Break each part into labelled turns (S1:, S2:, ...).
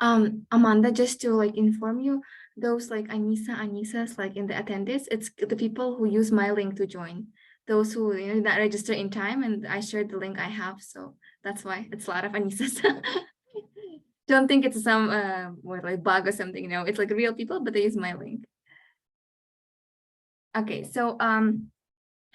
S1: Amanda, just to like inform you, those like Anisas like in the attendance, it's the people who use my link to join. Those who not register in time, and I shared the link I have, so that's why it's a lot of Anisas. Don't think it's some what like bug or something. No, it's like real people, but they use my link. Okay, so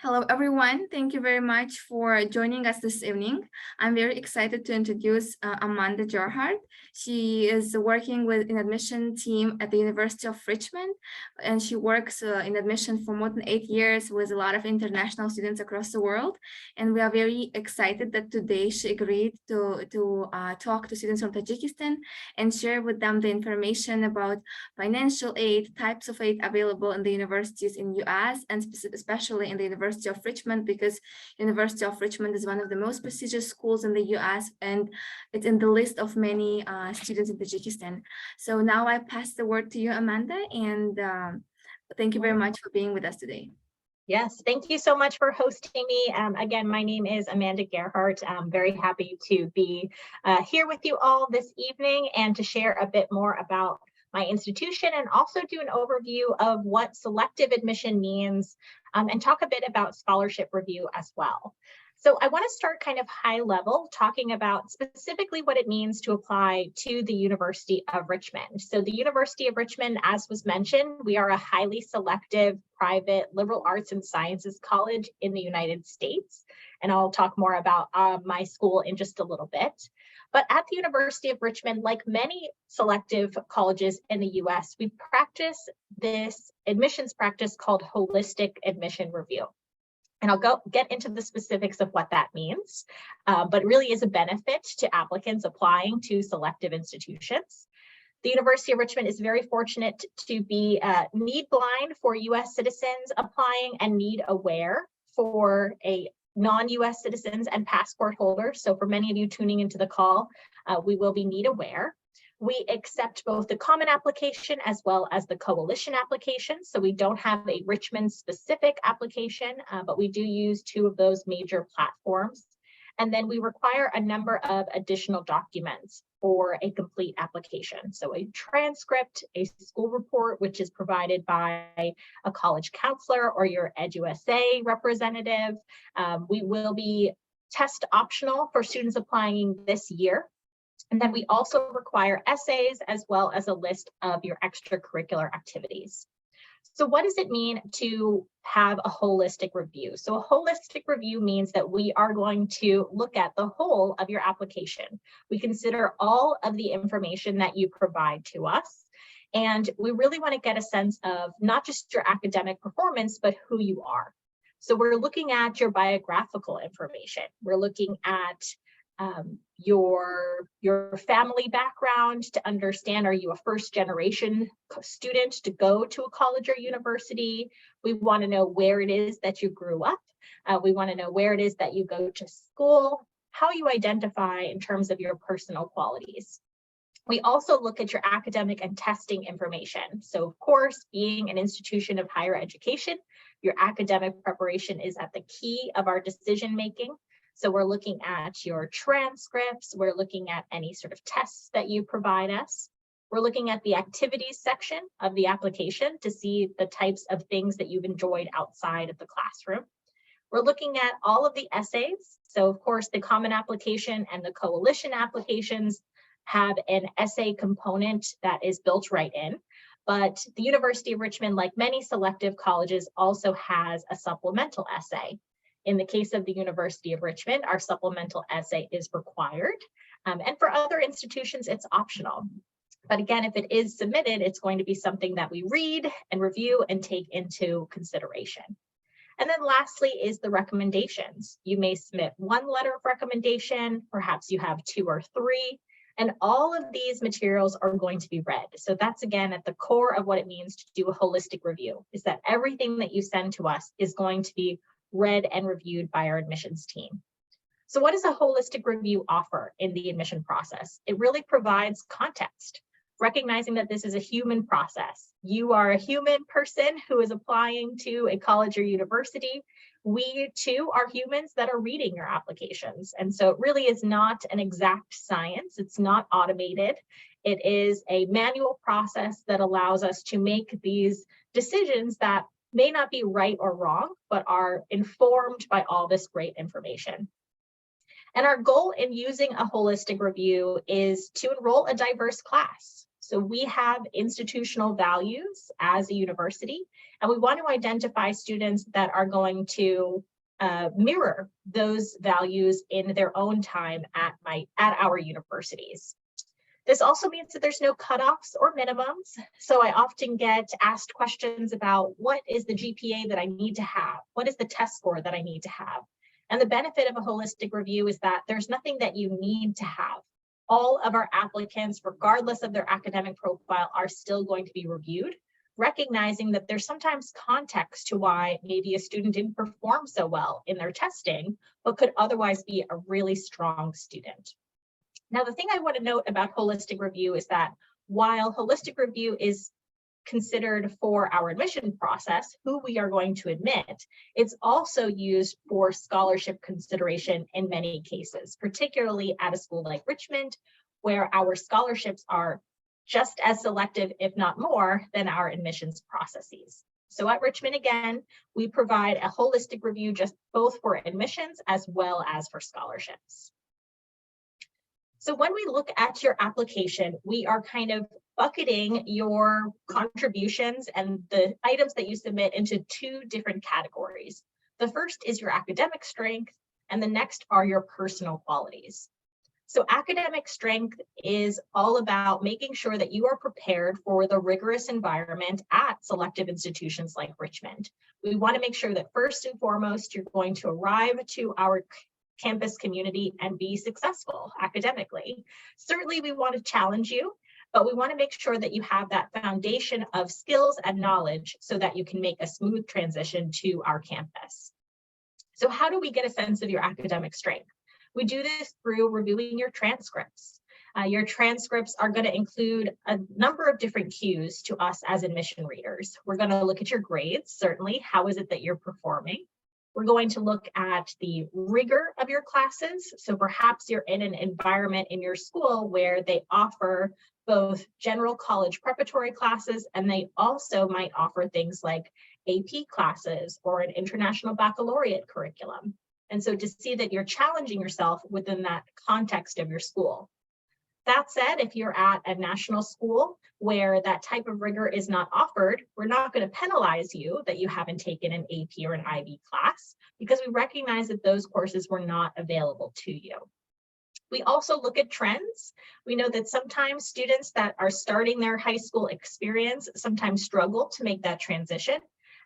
S1: hello, everyone. Thank you very much for joining us this evening. I'm very excited to introduce Amanda Gerhardt. She is working with an admission team at the University of Richmond, and she works in admission for more than 8 years with a lot of international students across the world. And we are very excited that today she agreed to talk to students from Tajikistan and share with them the information about financial aid, types of aid available in the universities in US, and especially in the University of Richmond, because University of Richmond is one of the most prestigious schools in the US, and it's in the list of many students in Tajikistan. So now I pass the word to you, Amanda, and thank you very much for being with us today.
S2: Yes, thank you so much for hosting me. Again, my name is Amanda Gerhardt. I'm very happy to be here with you all this evening and to share a bit more about my institution and also do an overview of what selective admission means and talk a bit about scholarship review as well. So I want to start kind of high level, talking about specifically what it means to apply to the University of Richmond. So the University of Richmond, as was mentioned, we are a highly selective private liberal arts and sciences college in the United States. And I'll talk more about my school in just a little bit. But at the University of Richmond, like many selective colleges in the US, we practice this admissions practice called holistic admission review. And I'll get into the specifics of what that means, but it really is a benefit to applicants applying to selective institutions. The University of Richmond is very fortunate to be need blind for US citizens applying and need aware for a non-US citizens and passport holders. So for many of you tuning into the call, we will be need aware. We accept both the common application as well as the coalition application. So we don't have a Richmond specific application, but we do use two of those major platforms. And then we require a number of additional documents for a complete application. So a transcript, a school report, which is provided by a college counselor or your EdUSA representative. We will be test optional for students applying this year. And then we also require essays as well as a list of your extracurricular activities. So what does it mean to have a holistic review? So a holistic review means that we are going to look at the whole of your application. We consider all of the information that you provide to us. And we really want to get a sense of not just your academic performance, but who you are. So we're looking at your biographical information. We're looking at your family background to understand, are you a first generation student to go to a college or university? We want to know where it is that you grew up. We want to know where it is that you go to school, how you identify in terms of your personal qualities. We also look at your academic and testing information. So of course, being an institution of higher education, your academic preparation is at the key of our decision making. So we're looking at your transcripts, we're looking at any sort of tests that you provide us. We're looking at the activities section of the application to see the types of things that you've enjoyed outside of the classroom. We're looking at all of the essays. So of course, the common application and the coalition applications have an essay component that is built right in. But the University of Richmond, like many selective colleges, also has a supplemental essay. In the case of the University of Richmond, our supplemental essay is required. And for other institutions, it's optional. But again, if it is submitted, it's going to be something that we read and review and take into consideration. And then lastly is the recommendations. You may submit one letter of recommendation, perhaps you have 2 or 3, and all of these materials are going to be read. So that's again at the core of what it means to do a holistic review, is that everything that you send to us is going to be read and reviewed by our admissions team. So what does a holistic review offer in the admission process? It really provides context. recognizing that this is a human process. You are a human person who is applying to a college or university. We too are humans that are reading your applications. And so it really is not an exact science. It's not automated. It is a manual process that allows us to make these decisions that may not be right or wrong, but are informed by all this great information. And our goal in using a holistic review is to enroll a diverse class. So we have institutional values as a university, and we want to identify students that are going to mirror those values in their own time at our universities. This also means that there's no cutoffs or minimums. So I often get asked questions about what is the GPA that I need to have? What is the test score that I need to have? And the benefit of a holistic review is that there's nothing that you need to have. All of our applicants, regardless of their academic profile, are still going to be reviewed, recognizing that there's sometimes context to why maybe a student didn't perform so well in their testing, but could otherwise be a really strong student. Now, the thing I want to note about holistic review is that while holistic review is considered for our admission process, who we are going to admit, it's also used for scholarship consideration in many cases, particularly at a school like Richmond, where our scholarships are just as selective, if not more, than our admissions processes. So at Richmond, again, we provide a holistic review just both for admissions as well as for scholarships. So when we look at your application, we are kind of bucketing your contributions and the items that you submit into two different categories. The first is your academic strength, and the next are your personal qualities. So academic strength is all about making sure that you are prepared for the rigorous environment at selective institutions like Richmond. We want to make sure that first and foremost, you're going to arrive to our campus community and be successful academically. Certainly, we want to challenge you, but we want to make sure that you have that foundation of skills and knowledge so that you can make a smooth transition to our campus. So how do we get a sense of your academic strength? We do this through reviewing your transcripts. Your transcripts are going to include a number of different cues to us as admission readers. We're going to look at your grades, certainly. How is it that you're performing? We're going to look at the rigor of your classes. So perhaps you're in an environment in your school where they offer both general college preparatory classes, and they also might offer things like AP classes or an international baccalaureate curriculum. And so to see that you're challenging yourself within that context of your school. That said, if you're at a national school where that type of rigor is not offered, we're not going to penalize you that you haven't taken an AP or an IB class, because we recognize that those courses were not available to you. We also look at trends. We know that sometimes students that are starting their high school experience sometimes struggle to make that transition.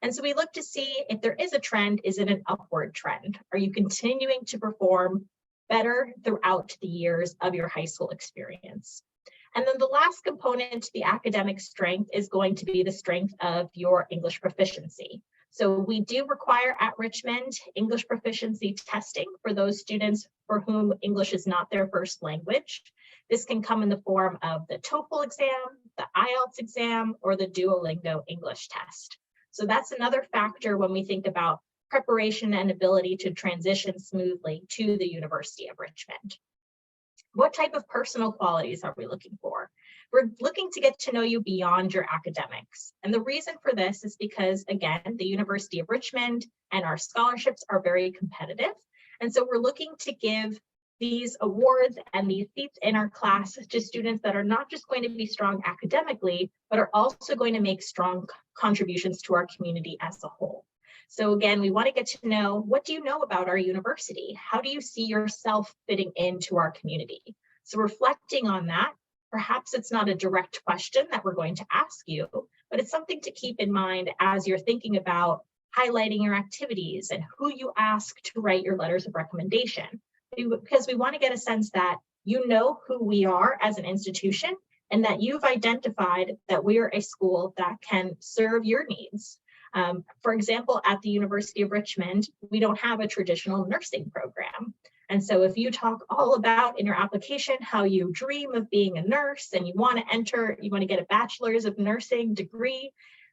S2: And so we look to see if there is a trend, is it an upward trend? Are you continuing to perform better throughout the years of your high school experience? And then the last component to the academic strength is going to be the strength of your English proficiency. So we do require at Richmond English proficiency testing for those students for whom English is not their first language. This can come in the form of the TOEFL exam, the IELTS exam, or the Duolingo English test. So that's another factor when we think about preparation and ability to transition smoothly to the University of Richmond. What type of personal qualities are we looking for? We're looking to get to know you beyond your academics. And the reason for this is because, again, the University of Richmond and our scholarships are very competitive. And so we're looking to give these awards and these seats in our class to students that are not just going to be strong academically, but are also going to make strong contributions to our community as a whole. So again, we want to get to know, what do you know about our university? How do you see yourself fitting into our community? So reflecting on that, perhaps it's not a direct question that we're going to ask you, but it's something to keep in mind as you're thinking about highlighting your activities and who you ask to write your letters of recommendation. Because we want to get a sense that you know who we are as an institution and that you've identified that we are a school that can serve your needs. For example, at the University of Richmond, we don't have a traditional nursing program. And so if you talk all about in your application how you dream of being a nurse and you want to get a bachelor's of nursing degree,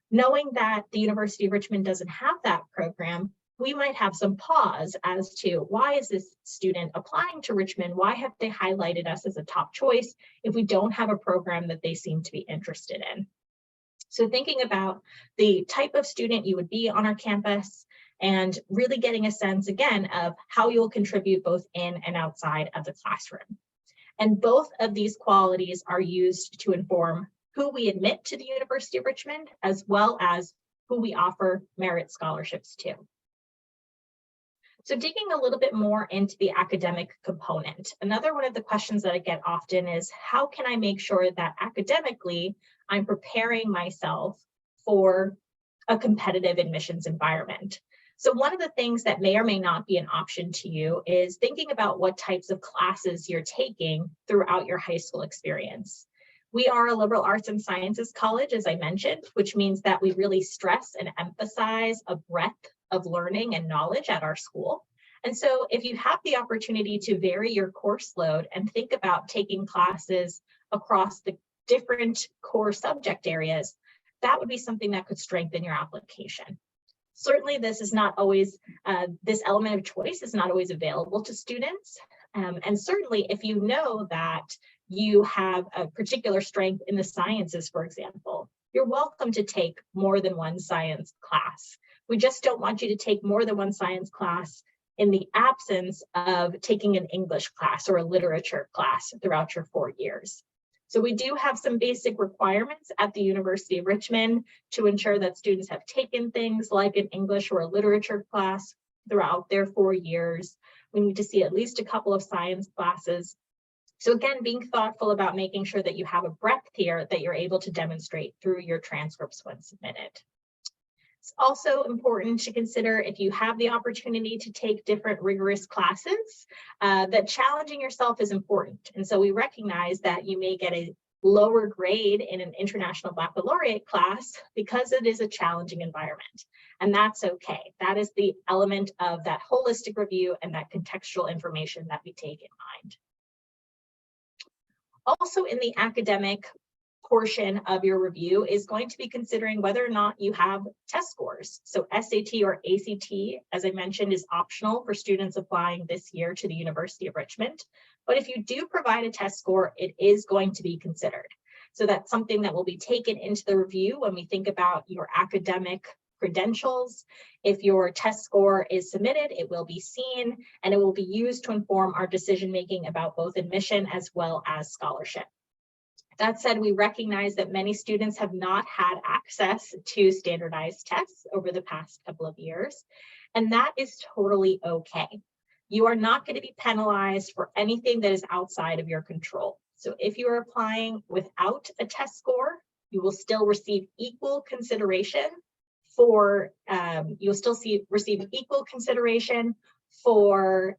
S2: knowing that the University of Richmond doesn't have that program, we might have some pause as to why is this student applying to Richmond? Why have they highlighted us as a top choice if we don't have a program that they seem to be interested in? So thinking about the type of student you would be on our campus and really getting a sense again of how you'll contribute both in and outside of the classroom. And both of these qualities are used to inform who we admit to the University of Richmond, as well as who we offer merit scholarships to. So digging a little bit more into the academic component, another one of the questions that I get often is, how can I make sure that academically I'm preparing myself for a competitive admissions environment? So one of the things that may or may not be an option to you is thinking about what types of classes you're taking throughout your high school experience. We are a liberal arts and sciences college, as I mentioned, which means that we really stress and emphasize a breadth of learning and knowledge at our school. And so if you have the opportunity to vary your course load and think about taking classes across the different core subject areas, that would be something that could strengthen your application. Certainly, this is not always, this element of choice is not always available to students. And certainly, if you know that you have a particular strength in the sciences, for example, you're welcome to take more than one science class. We just don't want you to take more than one science class in the absence of taking an English class or a literature class throughout your 4 years. So we do have some basic requirements at the University of Richmond to ensure that students have taken things like an English or a literature class throughout their 4 years. We need to see at least a couple of science classes. So again, being thoughtful about making sure that you have a breadth here that you're able to demonstrate through your transcripts when submitted. It's also important to consider, if you have the opportunity to take different rigorous classes, that challenging yourself is important. And so we recognize that you may get a lower grade in an international baccalaureate class because it is a challenging environment. And that's okay. That is the element of that holistic review and that contextual information that we take in mind. Also in the academic portion of your review is going to be considering whether or not you have test scores. So SAT or ACT, as I mentioned, is optional for students applying this year to the University of Richmond. But if you do provide a test score, it is going to be considered. So that's something that will be taken into the review when we think about your academic credentials. If your test score is submitted, it will be seen and it will be used to inform our decision-making about both admission as well as scholarship. That said, we recognize that many students have not had access to standardized tests over the past couple of years, and that is totally okay. You are not going to be penalized for anything that is outside of your control. So if you are applying without a test score, you will still receive equal consideration for receive equal consideration for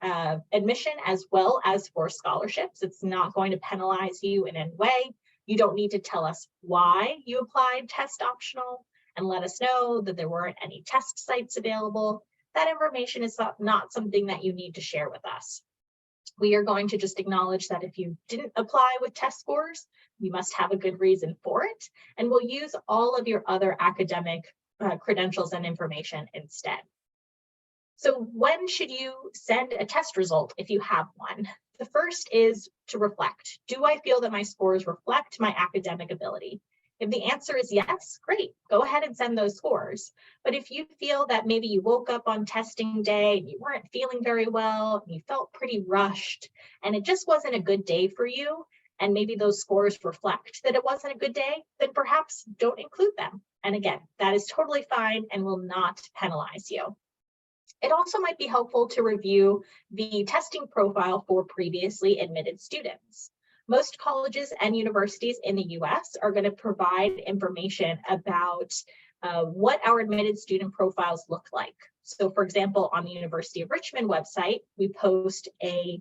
S2: admission as well as for scholarships. It's not going to penalize you in any way. You don't need to tell us why you applied test optional and let us know that there weren't any test sites available. That information is not something that you need to share with us. We are going to just acknowledge that if you didn't apply with test scores, you must have a good reason for it, and we'll use all of your other academic credentials and information instead. So when should you send a test result if you have one? The first is to reflect. Do I feel that my scores reflect my academic ability? If the answer is yes, great, go ahead and send those scores. But if you feel that maybe you woke up on testing day and you weren't feeling very well, and you felt pretty rushed, and it just wasn't a good day for you, and maybe those scores reflect that it wasn't a good day, then perhaps don't include them. And again, that is totally fine and will not penalize you. It also might be helpful to review the testing profile for previously admitted students. Most colleges and universities in the US are going to provide information about what our admitted student profiles look like. So for example, on the University of Richmond website, we post an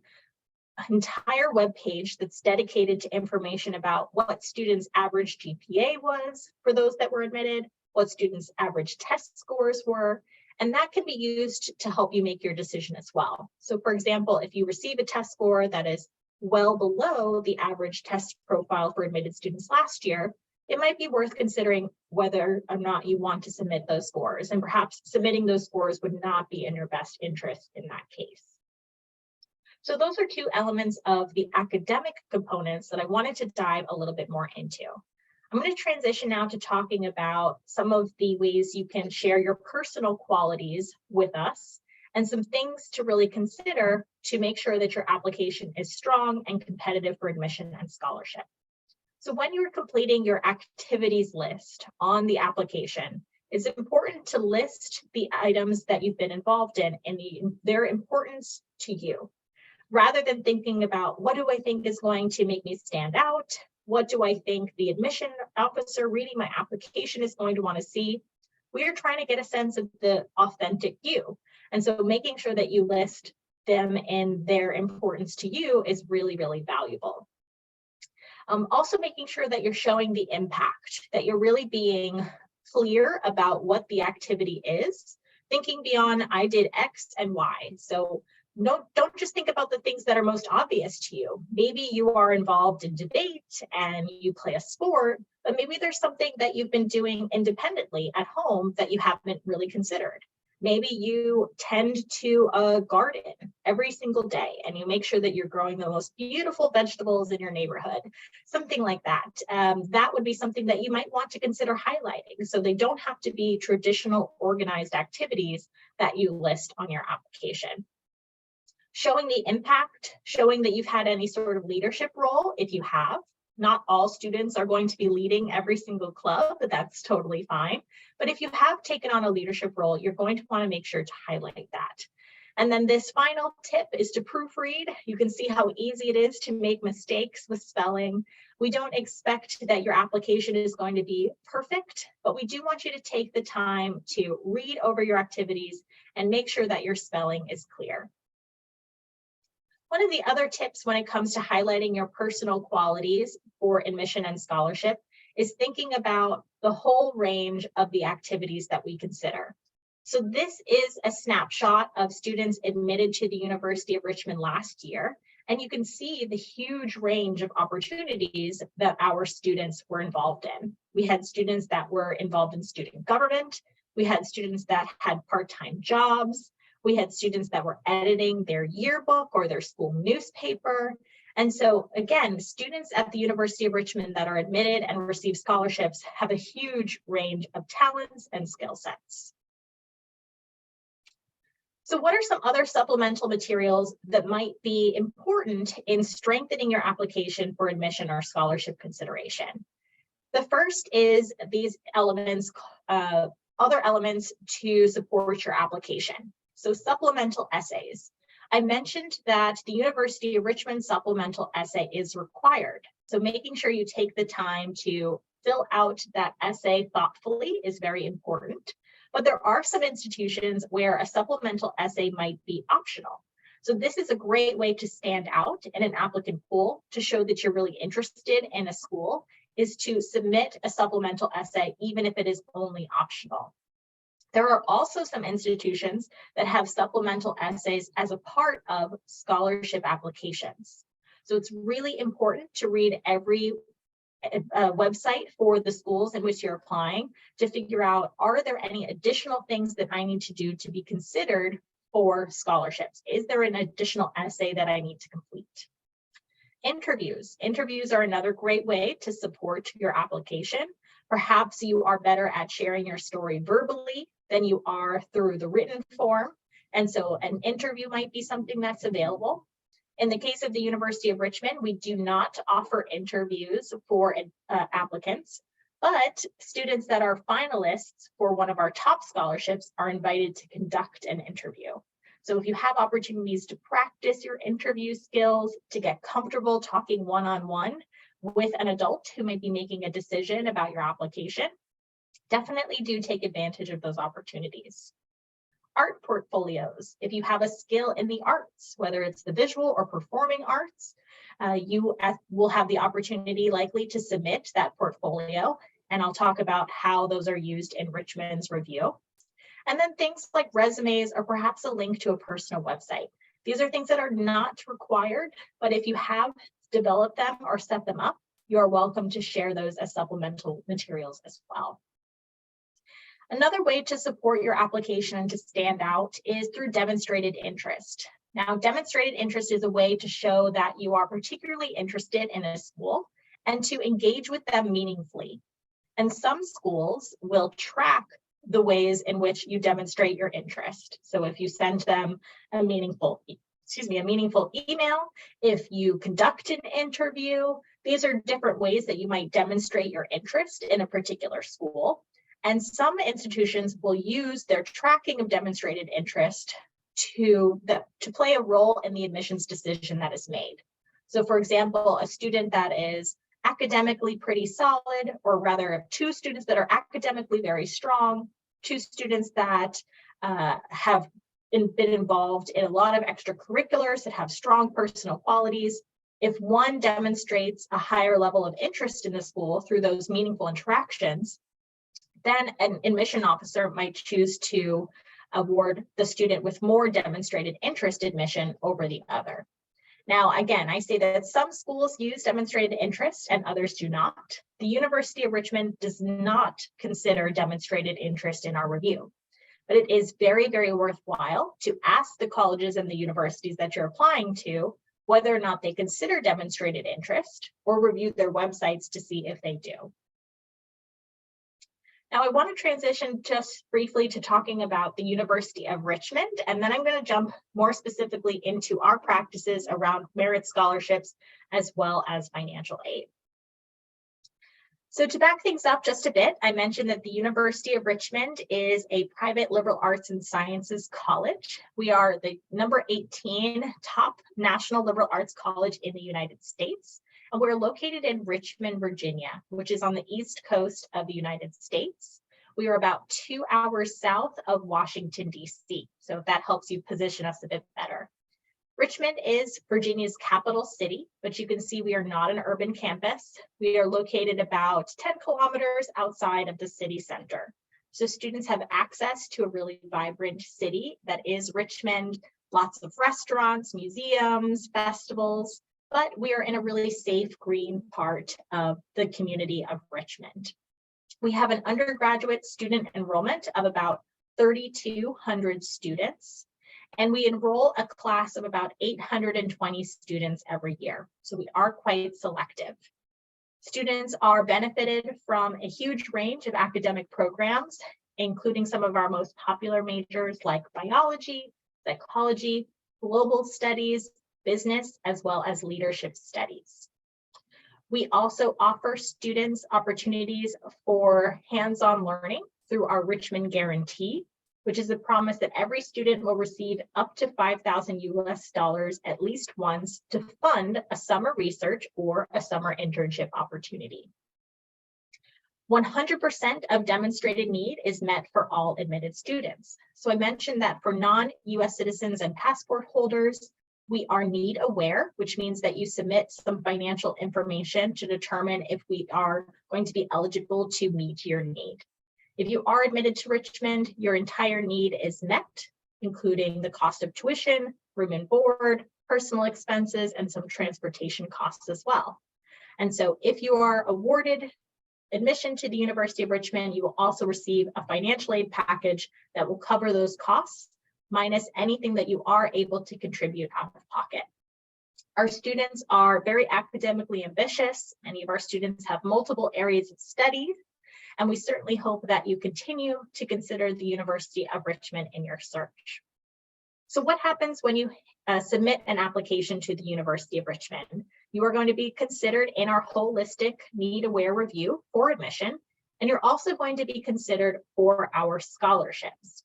S2: entire web page that's dedicated to information about what students' average GPA was for those that were admitted, what students' average test scores were, And that can be used to help you make your decision as well. So for example, if you receive a test score that is well below the average test profile for admitted students last year, it might be worth considering whether or not you want to submit those scores, and perhaps submitting those scores would not be in your best interest in that case. So those are two elements of the academic components that I wanted to dive a little bit more into. I'm going to transition now to talking about some of the ways you can share your personal qualities with us and some things to really consider to make sure that your application is strong and competitive for admission and scholarship. So when you're completing your activities list on the application, it's important to list the items that you've been involved in and their importance to you. Rather than thinking about what do I think is going to make me stand out, what do I think the admission officer reading my application is going to want to see, we are trying to get a sense of the authentic you. And so making sure that you list them and their importance to you is really, really valuable. Also making sure that you're showing the impact, that you're really being clear about what the activity is, thinking beyond I did X and Y. So don't just think about the things that are most obvious to you. Maybe you are involved in debate and you play a sport, but maybe there's something that you've been doing independently at home that you haven't really considered. Maybe you tend to a garden every single day and you make sure that you're growing the most beautiful vegetables in your neighborhood, something like that. That would be something that you might want to consider highlighting. So they don't have to be traditional organized activities that you list on your application. Showing the impact, showing that you've had any sort of leadership role if you have. Not all students are going to be leading every single club, but that's totally fine. But if you have taken on a leadership role, you're going to want to make sure to highlight that. And then this final tip is to proofread. You can see how easy it is to make mistakes with spelling. We don't expect that your application is going to be perfect, but we do want you to take the time to read over your activities and make sure that your spelling is clear. One of the other tips when it comes to highlighting your personal qualities for admission and scholarship is thinking about the whole range of the activities that we consider. So this is a snapshot of students admitted to the University of Richmond last year, and you can see the huge range of opportunities that our students were involved in. We had students that were involved in student government. We had students that had part-time jobs. We had students that were editing their yearbook or their school newspaper. And so again, students at the University of Richmond that are admitted and receive scholarships have a huge range of talents and skill sets. So what are some other supplemental materials that might be important in strengthening your application for admission or scholarship consideration? The first is these elements, other elements to support your application. So supplemental essays. I mentioned that the University of Richmond supplemental essay is required. So making sure you take the time to fill out that essay thoughtfully is very important. But there are some institutions where a supplemental essay might be optional. So this is a great way to stand out in an applicant pool to show that you're really interested in a school, is to submit a supplemental essay, even if it is only optional. There are also some institutions that have supplemental essays as a part of scholarship applications. So it's really important to read every website for the schools in which you're applying to figure out, are there any additional things that I need to do to be considered for scholarships? Is there an additional essay that I need to complete? Interviews. Interviews are another great way to support your application. Perhaps you are better at sharing your story verbally than you are through the written form. And so an interview might be something that's available. In the case of the University of Richmond, we do not offer interviews for applicants, but students that are finalists for one of our top scholarships are invited to conduct an interview. So if you have opportunities to practice your interview skills, to get comfortable talking one-on-one with an adult who may be making a decision about your application, definitely do take advantage of those opportunities. Art portfolios. If you have a skill in the arts, whether it's the visual or performing arts, you will have the opportunity likely to submit that portfolio, and I'll talk about how those are used in Richmond's review. And then things like resumes or perhaps a link to a personal website. These are things that are not required, but if you have developed them or set them up, you're welcome to share those as supplemental materials as well. Another way to support your application and to stand out is through demonstrated interest. Now, demonstrated interest is a way to show that you are particularly interested in a school and to engage with them meaningfully. And some schools will track the ways in which you demonstrate your interest. So if you send them a meaningful email, if you conduct an interview, these are different ways that you might demonstrate your interest in a particular school. And some institutions will use their tracking of demonstrated interest to play a role in the admissions decision that is made. So for example, a student that is academically pretty solid, or rather 2 students that are academically very strong, 2 students that have been involved in a lot of extracurriculars that have strong personal qualities. If one demonstrates a higher level of interest in the school through those meaningful interactions, then an admission officer might choose to award the student with more demonstrated interest admission over the other. Now, again, I say that some schools use demonstrated interest and others do not. The University of Richmond does not consider demonstrated interest in our review, but it is very, very worthwhile to ask the colleges and the universities that you're applying to whether or not they consider demonstrated interest, or review their websites to see if they do. Now, I want to transition just briefly to talking about the University of Richmond, and then I'm going to jump more specifically into our practices around merit scholarships as well as financial aid. So to back things up just a bit, I mentioned that the University of Richmond is a private liberal arts and sciences college. We are the number 18 top national liberal arts college in the United States. And we're located in Richmond, Virginia, which is on the East Coast of the United States. We are about 2 hours south of Washington, D.C. So if that helps you position us a bit better. Richmond is Virginia's capital city, but you can see we are not an urban campus. We are located about 10 kilometers outside of the city center. So students have access to a really vibrant city that is Richmond, lots of restaurants, museums, festivals, but we are in a really safe green part of the community of Richmond. We have an undergraduate student enrollment of about 3,200 students, and we enroll a class of about 820 students every year. So we are quite selective. Students are benefited from a huge range of academic programs, including some of our most popular majors like biology, psychology, global studies, business, as well as leadership studies. We also offer students opportunities for hands-on learning through our Richmond Guarantee, which is a promise that every student will receive up to $5,000 US at least once to fund a summer research or a summer internship opportunity. 100% of demonstrated need is met for all admitted students. So I mentioned that for non-US citizens and passport holders, we are need aware, which means that you submit some financial information to determine if we are going to be eligible to meet your need. If you are admitted to Richmond, your entire need is met, including the cost of tuition, room and board, personal expenses, and some transportation costs as well. And so if you are awarded admission to the University of Richmond, you will also receive a financial aid package that will cover those costs, minus anything that you are able to contribute out of pocket. Our students are very academically ambitious. Many of our students have multiple areas of study, and we certainly hope that you continue to consider the University of Richmond in your search. So what happens when you submit an application to the University of Richmond? You are going to be considered in our holistic need-aware review for admission, and you're also going to be considered for our scholarships.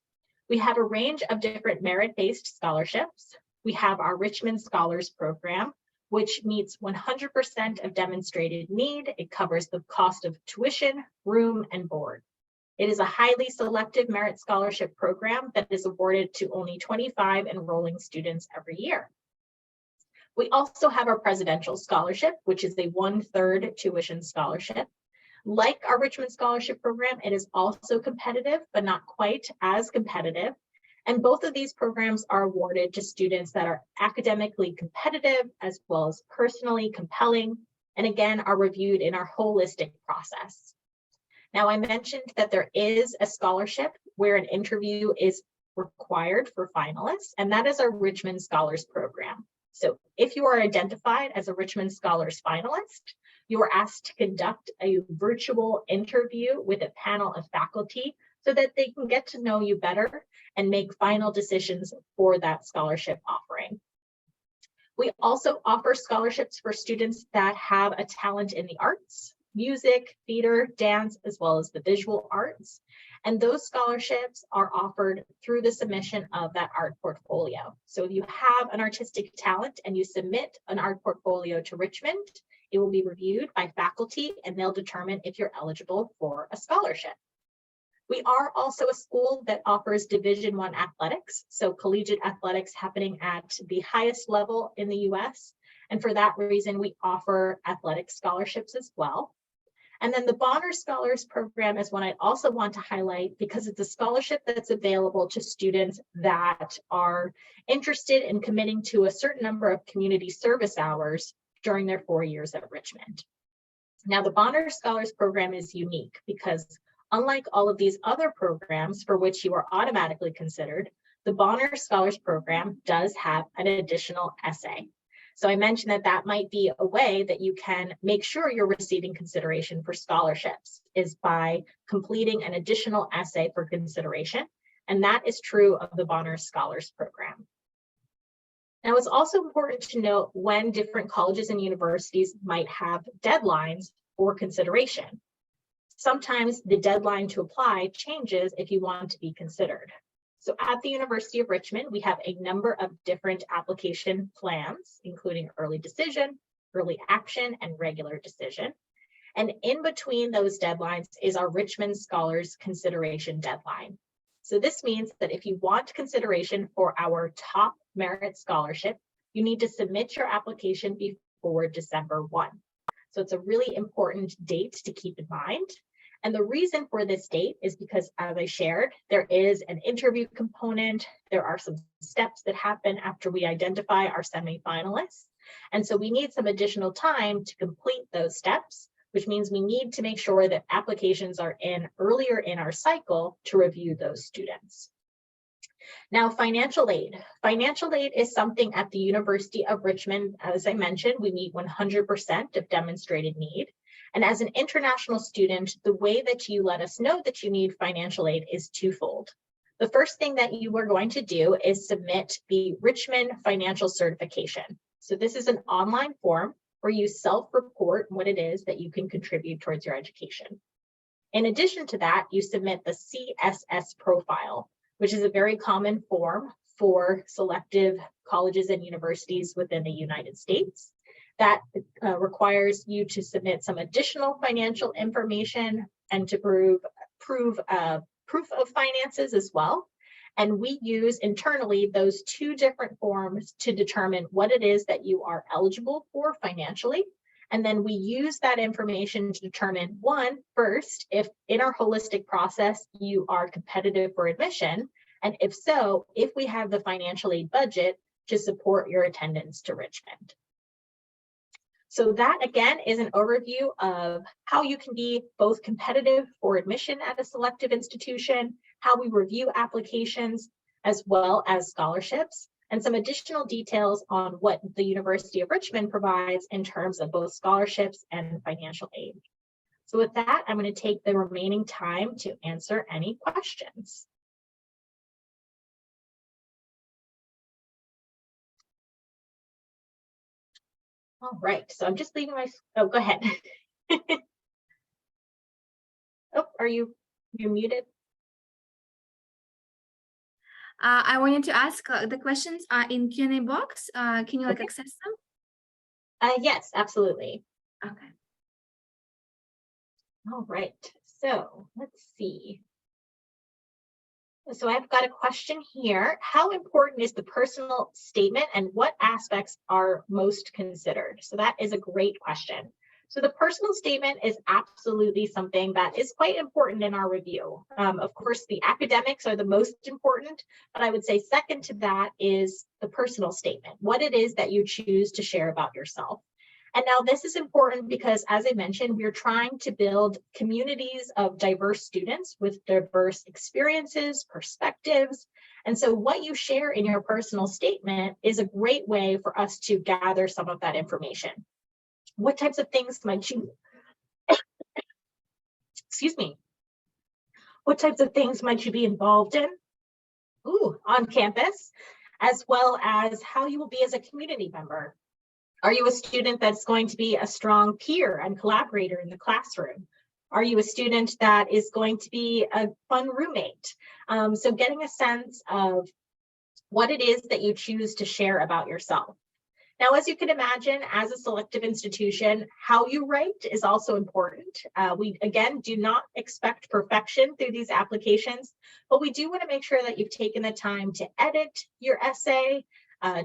S2: We have a range of different merit-based scholarships. We have our Richmond Scholars Program, which meets 100% of demonstrated need. It covers the cost of tuition, room, and board. It is a highly selective merit scholarship program that is awarded to only 25 enrolling students every year. We also have our Presidential Scholarship, which is a 1/3 tuition scholarship. Like our Richmond Scholarship Program, it is also competitive, but not quite as competitive. And both of these programs are awarded to students that are academically competitive as well as personally compelling, and again, are reviewed in our holistic process. Now, I mentioned that there is a scholarship where an interview is required for finalists, and that is our Richmond Scholars Program. So if you are identified as a Richmond Scholars finalist, you are asked to conduct a virtual interview with a panel of faculty so that they can get to know you better and make final decisions for that scholarship offering. We also offer scholarships for students that have a talent in the arts, music, theater, dance, as well as the visual arts. And those scholarships are offered through the submission of that art portfolio. So if you have an artistic talent and you submit an art portfolio to Richmond, it will be reviewed by faculty and they'll determine if you're eligible for a scholarship. We are also a school that offers Division I athletics, so collegiate athletics happening at the highest level in the US. And for that reason, we offer athletic scholarships as well. And then the Bonner Scholars Program is one I also want to highlight because it's a scholarship that's available to students that are interested in committing to a certain number of community service hours during their 4 years at Richmond. Now, the Bonner Scholars Program is unique because unlike all of these other programs for which you are automatically considered, the Bonner Scholars Program does have an additional essay. So I mentioned that that might be a way that you can make sure you're receiving consideration for scholarships is by completing an additional essay for consideration. And that is true of the Bonner Scholars Program. Now, it's also important to note when different colleges and universities might have deadlines for consideration. Sometimes the deadline to apply changes if you want to be considered. So at the University of Richmond, we have a number of different application plans, including early decision, early action, and regular decision. And in between those deadlines is our Richmond Scholars Consideration Deadline. So this means that if you want consideration for our top merit scholarship, you need to submit your application before December 1. So it's a really important date to keep in mind. And the reason for this date is because, as I shared, there is an interview component. There are some steps that happen after we identify our semifinalists. And so we need some additional time to complete those steps, which means we need to make sure that applications are in earlier in our cycle to review those students. Now, financial aid. Financial aid is something at the University of Richmond, as I mentioned, we meet 100% of demonstrated need. And as an international student, the way that you let us know that you need financial aid is twofold. The first thing that you are going to do is submit the Richmond Financial Certification. So this is an online form where you self-report what it is that you can contribute towards your education. In addition to that, you submit the CSS profile, which is a very common form for selective colleges and universities within the United States. That requires you to submit some additional financial information and to prove proof of finances as well. And we use internally those two different forms to determine what it is that you are eligible for financially. And then we use that information to determine, first, if in our holistic process you are competitive for admission, and if so, if we have the financial aid budget to support your attendance to Richmond. So that, again, is an overview of how you can be both competitive for admission at a selective institution, how we review applications, as well as scholarships, and some additional details on what the University of Richmond provides in terms of both scholarships and financial aid. So with that, I'm going to take the remaining time to answer any questions. All right, so I'm just leaving my, oh, go ahead. Oh, are you muted?
S1: I wanted to ask the questions in Q&A box. Can you
S2: Okay.
S1: access them?
S2: Yes, absolutely.
S1: Okay.
S2: All right, so let's see. So I've got a question here. How important is the personal statement and what aspects are most considered? So that is a great question. So the personal statement is absolutely something that is quite important in our review. Of course, the academics are the most important, but I would say second to that is the personal statement, what it is that you choose to share about yourself. And now this is important because, as I mentioned, we're trying to build communities of diverse students with diverse experiences, perspectives. And so what you share in your personal statement is a great way for us to gather some of that information. What types of things might you, excuse me, what types of things might you be involved in on campus, as well as how you will be as a community member? Are you a student that's going to be a strong peer and collaborator in the classroom? Are you a student that is going to be a fun roommate? So getting a sense of what it is that you choose to share about yourself. Now, as you can imagine, as a selective institution, how you write is also important. We, again, do not expect perfection through these applications, but we do want to make sure that you've taken the time to edit your essay,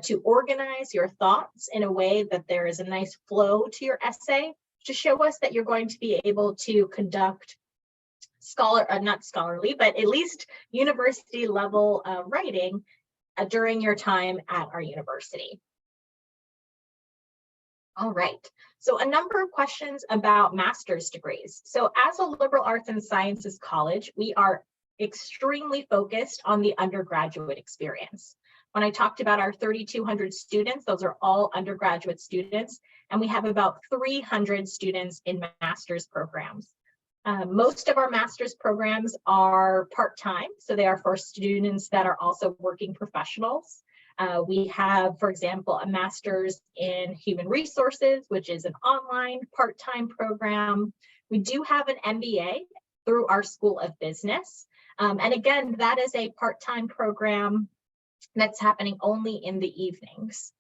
S2: to organize your thoughts in a way that there is a nice flow to your essay, to show us that you're going to be able to conduct not scholarly, but at least university level writing during your time at our university. All right, so a number of questions about master's degrees. So as a liberal arts and sciences college, we are extremely focused on the undergraduate experience. When I talked about our 3,200 students, those are all undergraduate students, and we have about 300 students in master's programs. Most of our master's programs are part-time, so they are for students that are also working professionals. We have, for example, a master's in human resources, which is an online part-time program. We do have an MBA through our School of Business. And again, that is a part-time program that's happening only in the evenings.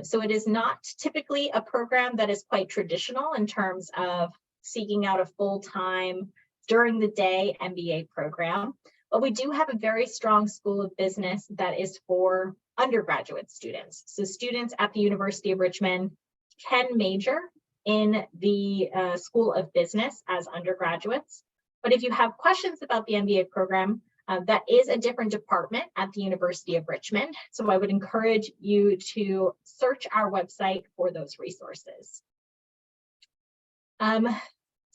S2: So it is not typically a program that is quite traditional in terms of seeking out a full-time during the day MBA program. But we do have a very strong School of Business that is for undergraduate students. So students at the University of Richmond can major in the School of Business as undergraduates. But if you have questions about the MBA program, that is a different department at the University of Richmond. So I would encourage you to search our website for those resources.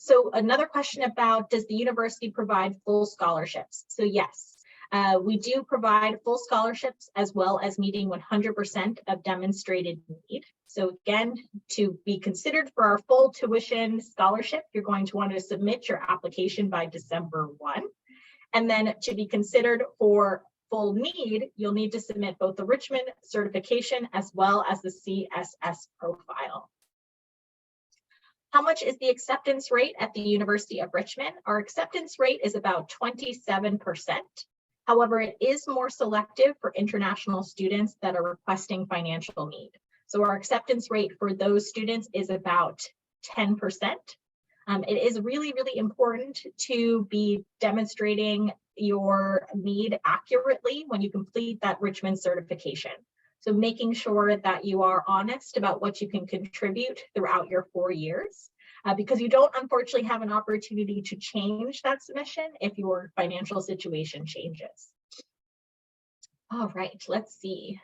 S2: So another question about, does the university provide full scholarships? So yes, we do provide full scholarships as well as meeting 100% of demonstrated need. So again, to be considered for our full tuition scholarship, you're going to want to submit your application by December 1. And then to be considered for full need, you'll need to submit both the Richmond certification as well as the CSS profile. How much is the acceptance rate at the University of Richmond? Our acceptance rate is about 27%. However, it is more selective for international students that are requesting financial need. So our acceptance rate for those students is about 10%. It is really, really important to be demonstrating your need accurately when you complete that Richmond certification. So making sure that you are honest about what you can contribute throughout your 4 years, because you don't unfortunately have an opportunity to change that submission if your financial situation changes. All right, let's see.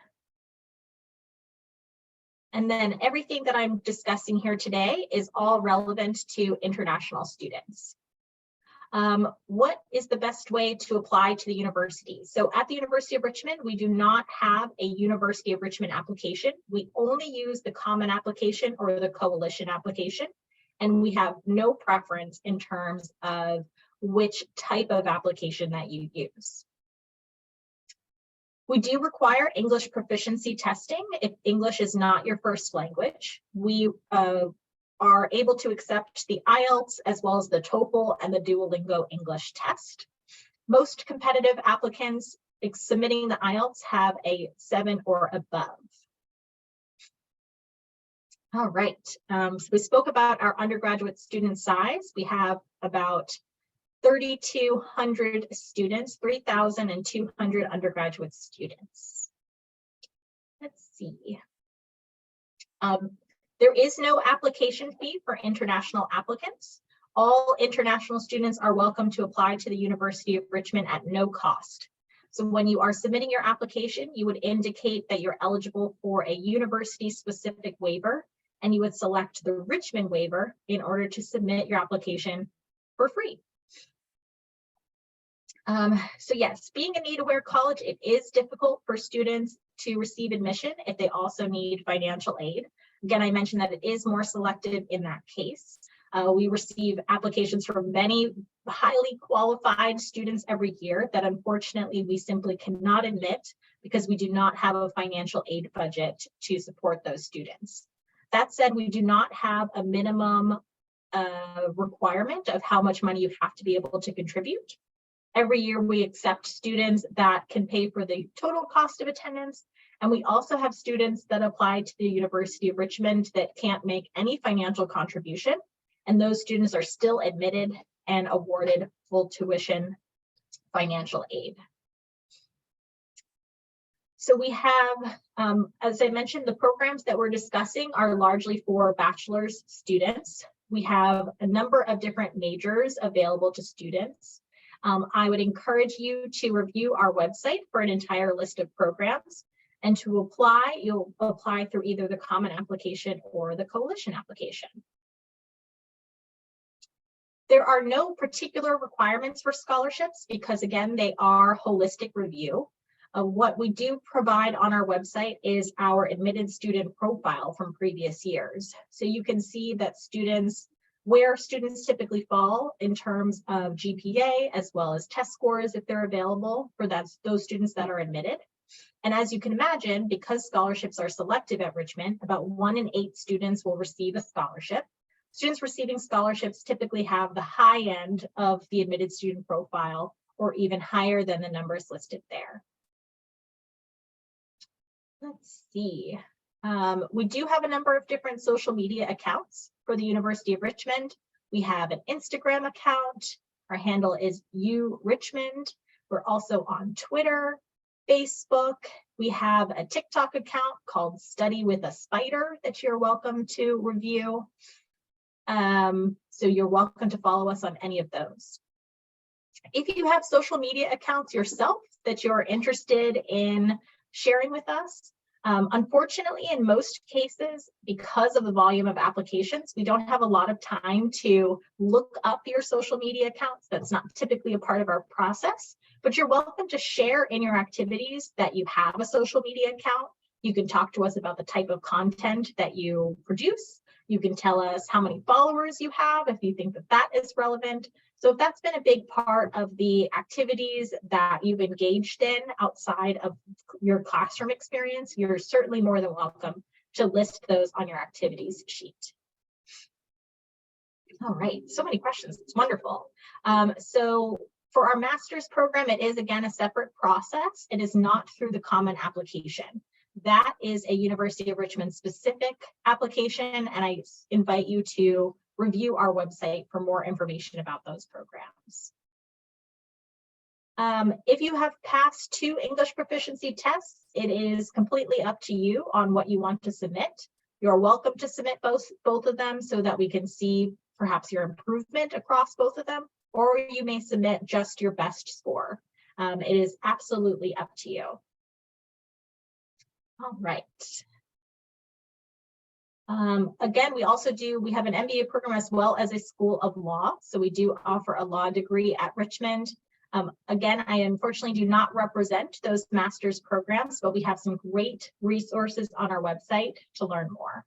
S2: And then everything that I'm discussing here today is all relevant to international students. What is the best way to apply to the university? So at the University of Richmond, we do not have a University of Richmond application. We only use the common application or the coalition application, and we have no preference in terms of which type of application that you use. We do require English proficiency testing if English is not your first language. We are able to accept the IELTS as well as the TOEFL and the Duolingo English test. Most competitive applicants submitting the IELTS have a 7 or above. All right, so we spoke about our undergraduate student size. We have about 3,200 students, 3,200 undergraduate students. Let's see. There is no application fee for international applicants. All international students are welcome to apply to the University of Richmond at no cost. So when you are submitting your application, you would indicate that you're eligible for a university-specific waiver, and you would select the Richmond waiver in order to submit your application for free. So yes, being a need-aware college, it is difficult for students to receive admission if they also need financial aid. Again, I mentioned that it is more selective in that case. We receive applications from many highly qualified students every year that unfortunately we simply cannot admit because we do not have a financial aid budget to support those students. That said, we do not have a minimum requirement of how much money you have to be able to contribute. Every year we accept students that can pay for the total cost of attendance. And we also have students that apply to the University of Richmond that can't make any financial contribution. And those students are still admitted and awarded full tuition financial aid. So we have, as I mentioned, the programs that we're discussing are largely for bachelor's students. We have a number of different majors available to students. I would encourage you to review our website for an entire list of programs. And to apply, you'll apply through either the common application or the coalition application. There are no particular requirements for scholarships because, again, they are holistic review. What we do provide on our website is our admitted student profile from previous years. So you can see that where students typically fall in terms of GPA, as well as test scores if they're available for those students that are admitted. And as you can imagine, because scholarships are selective at Richmond, about 1 in 8 students will receive a scholarship. Students receiving scholarships typically have the high end of the admitted student profile or even higher than the numbers listed there. Let's see. We do have a number of different social media accounts for the University of Richmond. We have an Instagram account. Our handle is URichmond. We're also on Twitter, Facebook. We have a TikTok account called Study with a Spider that you're welcome to review. So you're welcome to follow us on any of those. If you have social media accounts yourself that you're interested in sharing with us, unfortunately, in most cases, because of the volume of applications, we don't have a lot of time to look up your social media accounts. That's not typically a part of our process, but you're welcome to share in your activities that you have a social media account. You can talk to us about the type of content that you produce. You can tell us how many followers you have if you think that that is relevant. So if that's been a big part of the activities that you've engaged in outside of your classroom experience, you're certainly more than welcome to list those on your activities sheet. All right, so many questions, it's wonderful. So for our master's program, it is again a separate process. It is not through the common application. That is a University of Richmond specific application, and I invite you to review our website for more information about those programs. If you have passed 2 English proficiency tests, it is completely up to you on what you want to submit. You're welcome to submit both of them so that we can see perhaps your improvement across both of them, or you may submit just your best score. It is absolutely up to you. All right. Again, we have an MBA program as well as a School of Law. So we do offer a law degree at Richmond. Again, I unfortunately do not represent those master's programs, but we have some great resources on our website to learn more.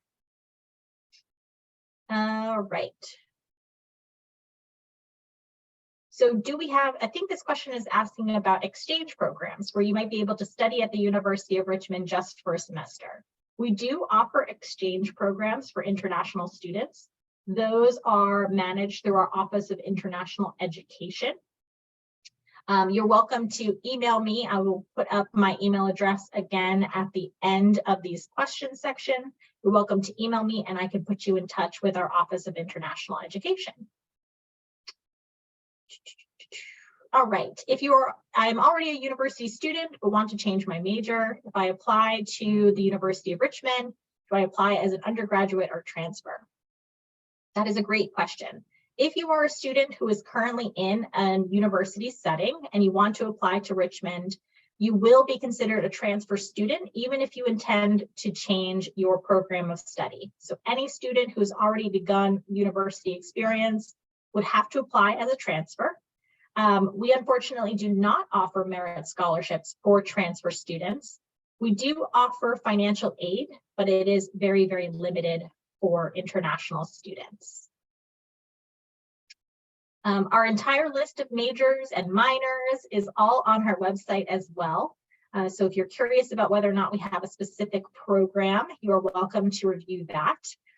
S2: All right. So I think this question is asking about exchange programs where you might be able to study at the University of Richmond just for a semester. We do offer exchange programs for international students. Those are managed through our Office of International Education. You're welcome to email me. I will put up my email address again at the end of these questions section. You're welcome to email me and I can put you in touch with our Office of International Education. All right, I'm already a university student but want to change my major. If I apply to the University of Richmond, Do I apply as an undergraduate or transfer? That is a great question. If you are a student who is currently in a university setting and you want to apply to Richmond, you will be considered a transfer student, even if you intend to change your program of study. So any student who's already begun university experience would have to apply as a transfer. We unfortunately do not offer merit scholarships for transfer students. We do offer financial aid, but it is very, very limited for international students. Our entire list of majors and minors is all on our website as well. So if you're curious about whether or not we have a specific program, you are welcome to review that.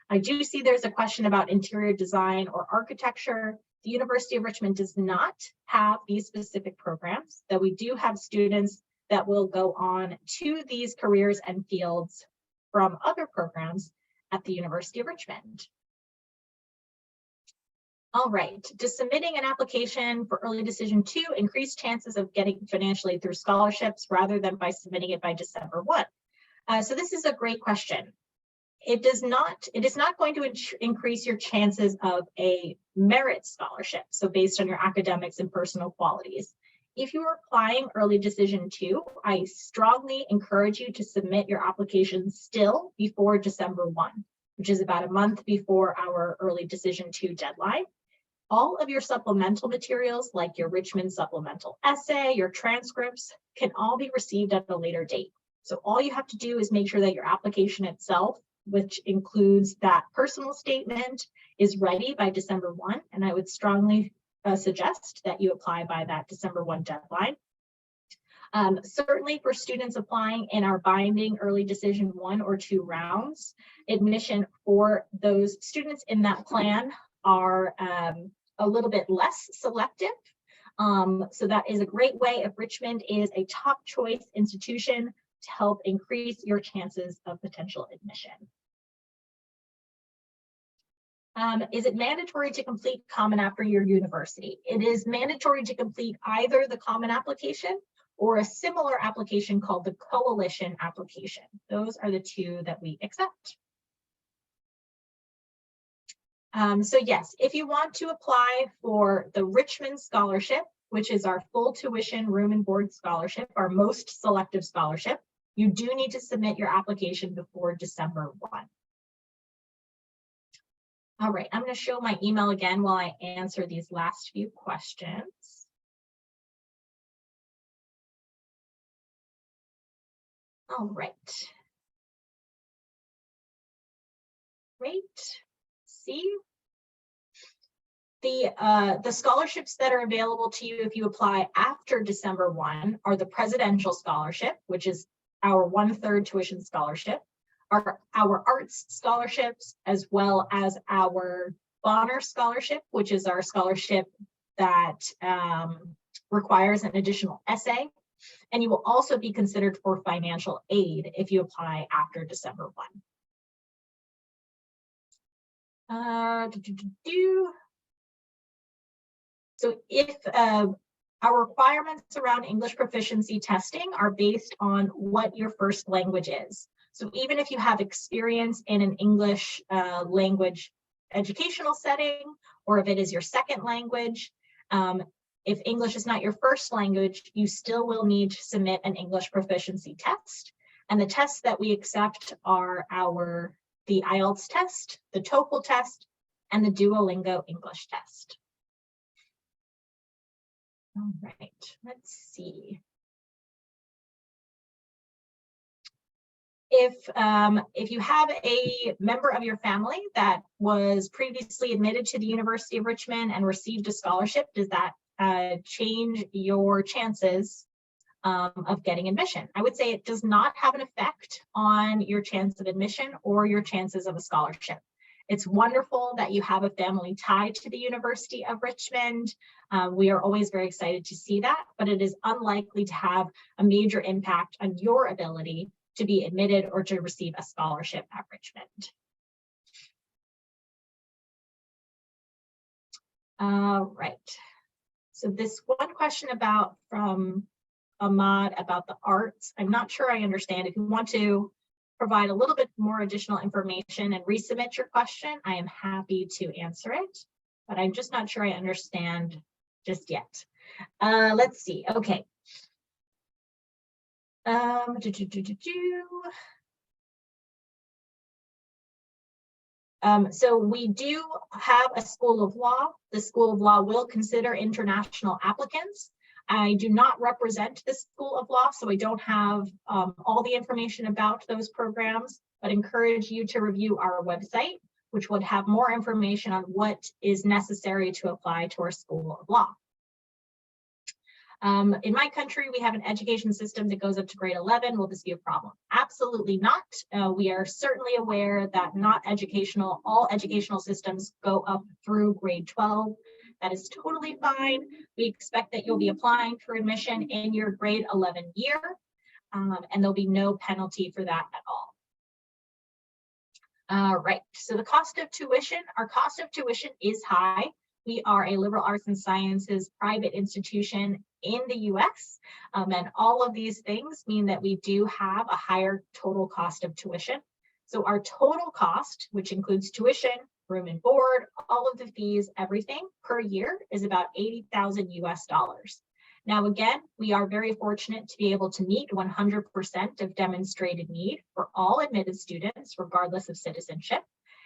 S2: I do see there's a question about interior design or architecture. The University of Richmond does not have these specific programs, though we do have students that will go on to these careers and fields from other programs at the University of Richmond. All right, does submitting an application for early decision 2 increase chances of getting financial aid through scholarships rather than by submitting it by December 1? So this is a great question. It is not going to increase your chances of a merit scholarship, so based on your academics and personal qualities. If you are applying early decision 2, I strongly encourage you to submit your application still before December 1, which is about a month before our early decision 2 deadline. All of your supplemental materials, like your Richmond supplemental essay, your transcripts, can all be received at a later date. So all you have to do is make sure that your application itself, which includes that personal statement, is ready by December 1. And I would strongly suggest that you apply by that December 1 deadline. Certainly for students applying in our binding early decision 1 or 2 rounds, admission for those students in that plan are a little bit less selective. So that is a great way if Richmond is a top choice institution to help increase your chances of potential admission. Is it mandatory to complete Common App for your university? It is mandatory to complete either the Common Application or a similar application called the Coalition application. Those are the 2 that we accept. So yes, if you want to apply for the Richmond Scholarship, which is our full tuition room and board scholarship, our most selective scholarship, you do need to submit your application before December 1. All right, I'm going to show my email again while I answer these last few questions. All right. Great. See, the scholarships that are available to you if you apply after December 1 are the Presidential Scholarship, which is our 1/3 tuition scholarship, our arts scholarships, as well as our Bonner Scholarship, which is our scholarship that requires an additional essay. And you will also be considered for financial aid if you apply after December 1. So if our requirements around English proficiency testing are based on what your first language is. So even if you have experience in an English language educational setting, or if it is your second language, if English is not your first language, you still will need to submit an English proficiency test. And the tests that we accept are the IELTS test, the TOEFL test, and the Duolingo English test. All right, let's see. If you have a member of your family that was previously admitted to the University of Richmond and received a scholarship, does that change your chances of getting admission? I would say it does not have an effect on your chance of admission or your chances of a scholarship. It's wonderful that you have a family tied to the University of Richmond. We are always very excited to see that, but it is unlikely to have a major impact on your ability to be admitted or to receive a scholarship at Richmond. Right. So this one question from Ahmad about the arts, I'm not sure I understand. If you want to provide a little bit more additional information and resubmit your question, I am happy to answer it, but I'm just not sure I understand just yet. Let's see. Okay. So we do have a School of Law. The School of Law will consider international applicants. I do not represent the School of Law, so I don't have all the information about those programs, but encourage you to review our website, which would have more information on what is necessary to apply to our School of Law. In my country, we have an education system that goes up to grade 11. Will this be a problem? Absolutely not. We are certainly aware that all educational systems go up through grade 12. That is totally fine. We expect that you'll be applying for admission in your grade 11 year, and there'll be no penalty for that at all. Right, so the cost of tuition, our cost of tuition is high. We are a liberal arts and sciences private institution in the US, and all of these things mean that we do have a higher total cost of tuition. So our total cost, which includes tuition, room and board, all of the fees, everything per year is about $80,000 US. Now, again, we are very fortunate to be able to meet 100% of demonstrated need for all admitted students, regardless of citizenship.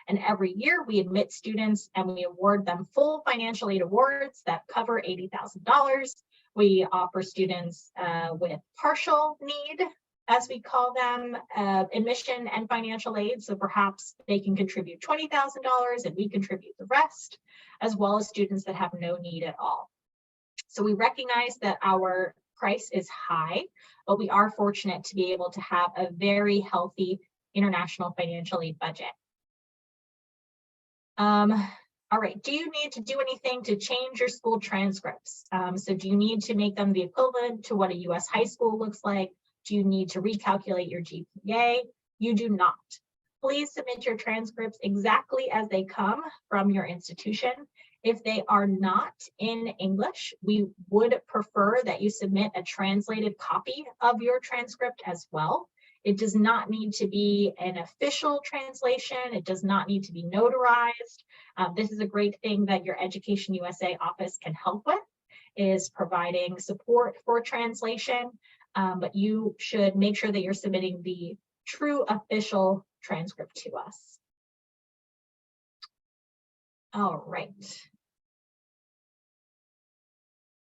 S2: And every year we admit students and we award them full financial aid awards that cover $80,000. We offer students with partial need, as we call them, admission and financial aid. So perhaps they can contribute $20,000 and we contribute the rest, as well as students that have no need at all. So we recognize that our price is high, but we are fortunate to be able to have a very healthy international financial aid budget. All right, do you need to do anything to change your school transcripts? So do you need to make them the equivalent to what a US high school looks like? Do you need to recalculate your GPA? You do not. Please submit your transcripts exactly as they come from your institution. If they are not in English, we would prefer that you submit a translated copy of your transcript as well. It does not need to be an official translation. It does not need to be notarized. This is a great thing that your Education USA office can help with, is providing support for translation, but you should make sure that you're submitting the true official transcript to us. All right.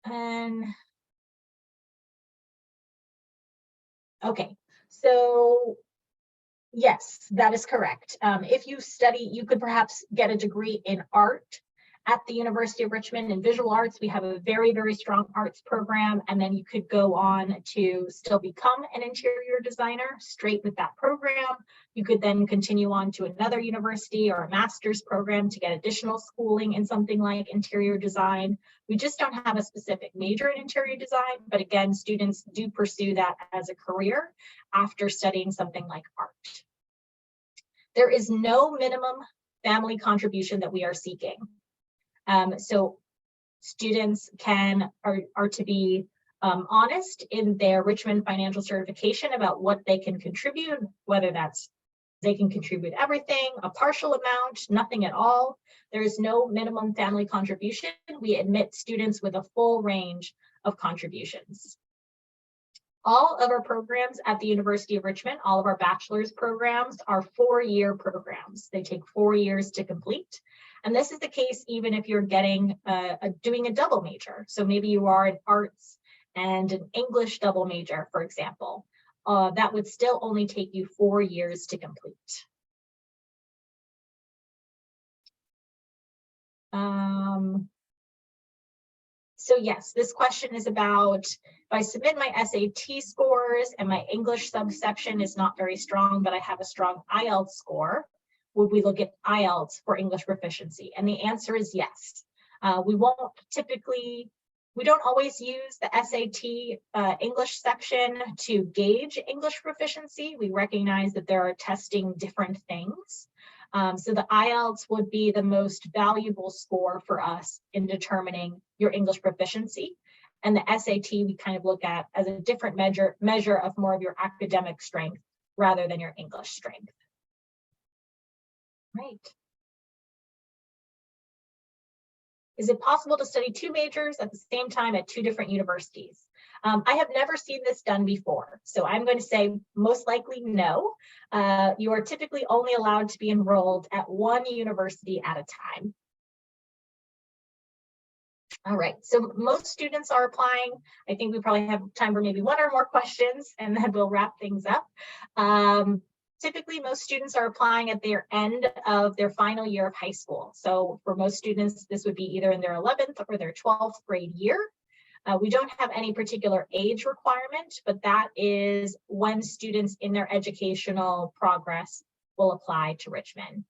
S2: And okay, so yes, that is correct. If you study, you could perhaps get a degree in art at the University of Richmond. In visual arts, we have a very, very strong arts program, and then you could go on to still become an interior designer straight with that program. You could then continue on to another university or a master's program to get additional schooling in something like interior design. We just don't have a specific major in interior design, but again, students do pursue that as a career after studying something like art. There is no minimum family contribution that we are seeking. So students are to be honest in their Richmond financial certification about what they can contribute, whether that's they can contribute everything, a partial amount, nothing at all. There is no minimum family contribution. We admit students with a full range of contributions. All of our programs at the University of Richmond, all of our bachelor's programs are 4-year programs. They take 4 years to complete. And this is the case even if you're doing a double major. So maybe you are in arts and an English double major, for example. That would still only take you 4 years to complete. So yes, this question is about, if I submit my SAT scores and my English subsection is not very strong, but I have a strong IELTS score, would we look at IELTS for English proficiency? And the answer is yes. We don't always use the SAT English section to gauge English proficiency. We recognize that there are testing different things. So the IELTS would be the most valuable score for us in determining your English proficiency. And the SAT we kind of look at as a different measure of more of your academic strength rather than your English strength. Right. Is it possible to study 2 majors at the same time at 2 different universities? I have never seen this done before, so I'm going to say most likely no. You are typically only allowed to be enrolled at 1 university at a time. All right, so most students are applying. I think we probably have time for maybe 1 or more questions, and then we'll wrap things up. Typically, most students are applying at their end of their final year of high school. So for most students, this would be either in their 11th or their 12th grade year. We don't have any particular age requirement, but that is when students in their educational progress will apply to Richmond.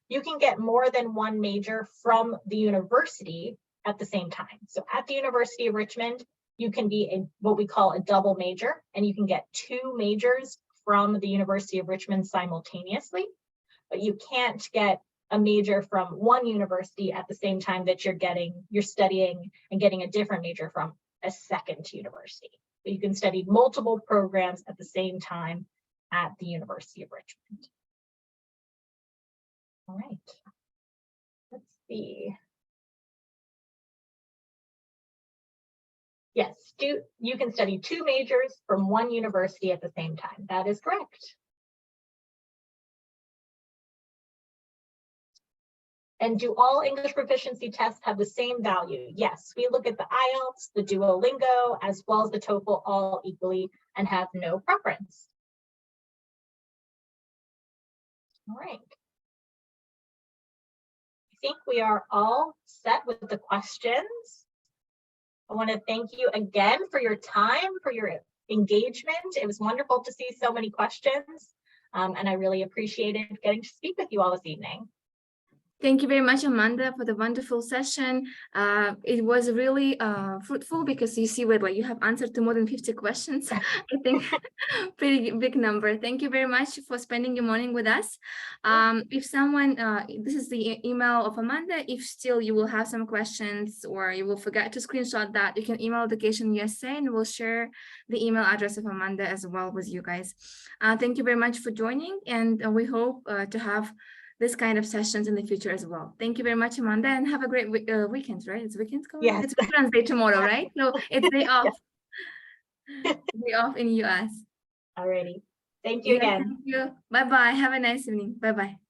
S2: You can get more than 1 major from the university at the same time. So at the University of Richmond, you can be what we call a double major, and you can get 2 majors from the University of Richmond simultaneously, but you can't get a major from 1 university at the same time that you're studying and getting a different major from a second university. But you can study multiple programs at the same time at the University of Richmond. All right, let's see. Yes, you can study 2 majors from 1 university at the same time. That is correct. And do all English proficiency tests have the same value? Yes, we look at the IELTS, the Duolingo, as well as the TOEFL all equally and have no preference. All right. I think we are all set with the questions. I want to thank you again for your time, for your engagement. It was wonderful to see so many questions, and I really appreciated getting to speak with you all this evening.
S1: Thank you very much, Amanda, for the wonderful session. It was really fruitful because you see, you have answered to more than 50 questions. I think pretty big number. Thank you very much for spending your morning with us. If someone, this is the email of Amanda. If still you will have some questions or you will forget to screenshot that, you can email Education USA and we'll share the email address of Amanda as well with you guys. Thank you very much for joining, and we hope to have this kind of sessions in the future as well. Thank you very much, Amanda, and have a great weekend, right? It's weekends coming?
S2: Yes.
S1: It's Veterans Day tomorrow, right? So it's day off. Day off in US.
S2: Alrighty. Thank you again.
S1: Thank you. Bye-bye. Have a nice evening. Bye-bye.